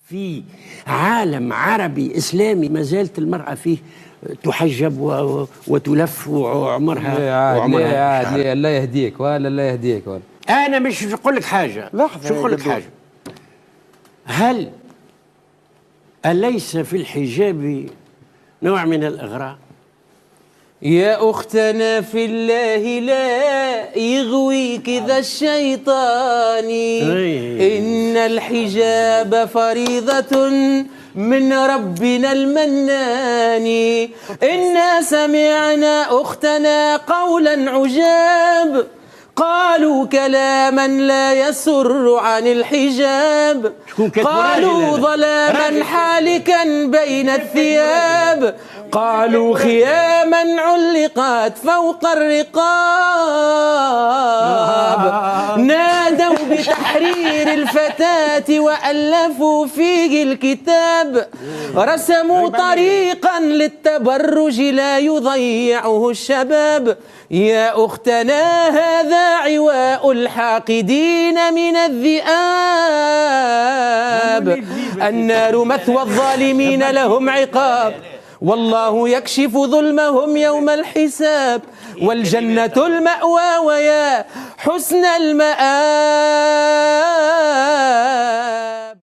في عالم عربي إسلامي ما زالت المرأة فيه تحجب وتلف وعمرها لا الله يهديك ولا الله يهديك ولا. أنا مش أقول لك حاجة، لحظة، شو أقول لك حاجة. هل أليس في الحجاب نوع من الإغراء؟ يا أختنا في الله لا يغويك ذا الشيطان، إن الحجاب فريضة من ربنا المنان. إنا سمعنا أختنا قولا عجاب، قالوا كلاما لا يسر عن الحجاب، قالوا ظلاما حالكا بين الثياب، قالوا خياما علقت فوق الرقاب، نادوا بتحرير الفتاة وألفوا فيه الكتاب، رسموا طريقا للتبرج لا يضيعه الشباب. يا أختنا هذا عواء الحاقدين من الذئاب، النار مثوى الظالمين لهم عقاب، والله يكشف ظلمهم يوم الحساب، والجنة المأوى ويا حسن المآب.